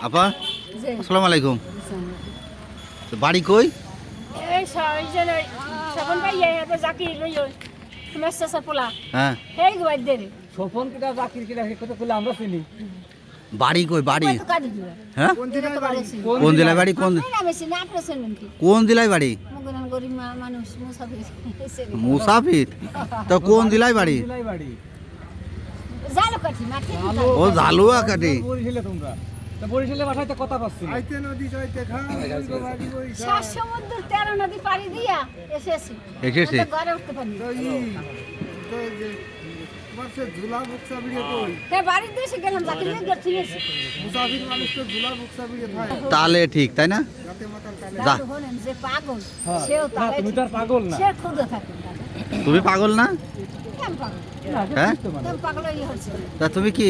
আপা আসসালামু আলাইকুম। তো বাড়ি কই? এই সপন ভাই জাকির মেসেসের পোলা হ্যাঁ এই গোয়াই দেরে স্বপন কিটা জাকির কিটা কত কইলে আমরা চিনি। বাড়ি কই? বাড়ি তো কাটি দিবা হ্যাঁ কোন জেলায় বাড়ি? কোন আমি চিনি আপনি চিনেন কি কোন জেলায় বাড়ি? মগরান গরিব মানুষ মুসাফির মুসাফির। তো কোন জেলায় বাড়ি? জেলায় বাড়ি জালো কাঠি মাঠে ও জালুয়া কাটি। বরিশালে তোমরা তা বরিশালে বাসায় তো কথা পাচ্ছি না। আইতে নদী যাইতে খান বাড়ি বইসা সাত সমুদ্র 13 নদী পাড়ি দিয়া এসেছি এসেছি। আমি তো ঘরে উঠতে পারি তো যে মাসে ঝুলা বুকসা বিড়ে কই হে বাড়ির দেশে গেলাম জাকির নিয়ে গেছি মুসাফির মানুষ তো ঝুলা বুকসা বিড়ে থাকে তাহলে ঠিক তাই না? রাতে মাতাল কালে যা। দাদু হলেন যে পাগল হ্যাঁ। সেও না তাই তুমি তো আর পাগল না। সে খুদে থাকে তুমি পাগল না? কেন পাগল না, সে হ্যাঁ? সুস্থ মানুষ। কেন পাগলই হচ্ছে তা তুমি কি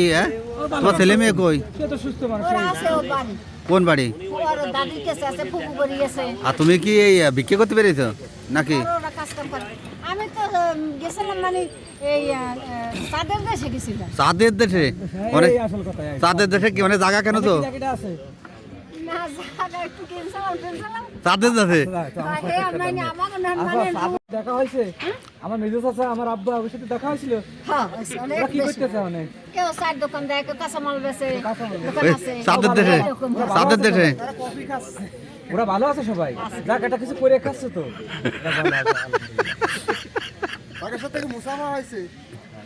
তোমার ছেলে মেয়ে কই? সে তো সুস্থ মানুষ। ওরা আছে ও বাড়ি কোন বাড়ি? ওর দাদির কাছে আছে ফুপু বাড়ি আছে আর তুমি কি এই বিক্রি করতে পেরেছো নাকি? আর ওরা কাজ কাম করে আমি তো গেছিলাম মানে এই চাঁদের দেশে গেছিলাম চাঁদের দেশে? হ্যাঁ, মানে এই আসল কথা। চাঁদের দেশে কি মানে জায়গা কেন তো? জায়গাটা আছে। না জায়গা একটু টেনশন চাঁদের দেশে? হে মানে আমার না আচ্ছা, মানে সাথে দেখা হয়েছে? আমার মেজো চাচা আমার আব্বা ওর সাথে দেখা হয়েছিল। হ্যাঁ অনেক ওরা কি বেশি। করতেছে মানে? কেউ চার দোকান দেয় কেউ কাঁচামাল বেচে দোকান এই আছে চাঁদের দেশে? এরকম। চাঁদের দেশে? তারা কফি খাচ্ছে ওরা ভালো আছে সবাই? যাক এটা কিছু করে খাচ্ছে তো। ওরা ভালো আছে, আলহামদুলিল্লাহ। তাদের সাথে কি মুসাফা হয়েছে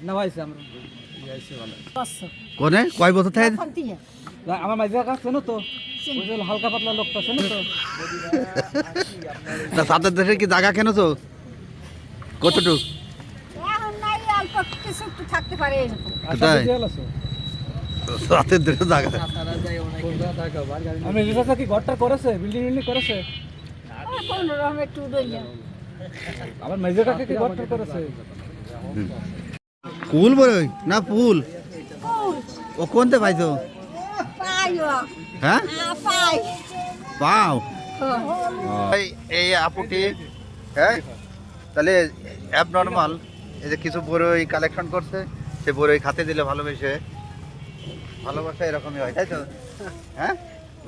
না ভাইছে আমরা ইয়াইছে ভালো। পাঁচশো। কোনে কয় বছর থাকে? তখন দিয়ে। না, আমার মাঝে কাছে না তো। ওই যে হালকা পাতলা লোকটা আছে না তো। তা চাঁদের দেশে কি জায়গা কেন তো? কতটুক? এখন নাই অল্প কিছু একটু থাকতে পারে এরকম আচ্ছা তাই? বুঝে গেছো? চাঁদের দেশে জায়গা? আমি মেজো চাচা কি ঘরটা করেছে? বিল্ডিং করেছে? কোন রকম একটু দইয়া আমার মেজো কাকে কি ঘরটা করেছে? কুল বই না ফুল? কুল ও কোনতে পাইছো? পাইও হ্যাঁ পাই পাও। এই আপুটি হ্যাঁ তাহলে অ্যাবনর্মাল এই যে কিছু বড়ই কালেকশন করছে, সে বড়ই খাতে দিলে ভালোবেসে ভালোবাসা এরকমই হয় তাই তো? হ্যাঁ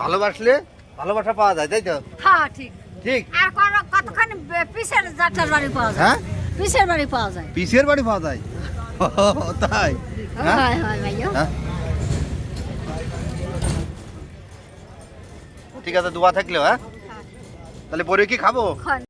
ভালোবাসলে ভালোবাসা পাওয়া যায় তাই তো? হ্যাঁ ঠিক ঠিক। আর কতখানি পিসের যাত্রার বাড়ি পাওয়া যায় হ্যাঁ পিসের বাড়ি পাওয়া যায় পিসের বাড়ি পাওয়া যায়? তাই? হ্যাঁ হয় হয় ভাইয়া হ্যাঁ ঠিক আছে, দোয়া থাকলেও হ্যাঁ তাহলে বড়ই কি খাবো? খান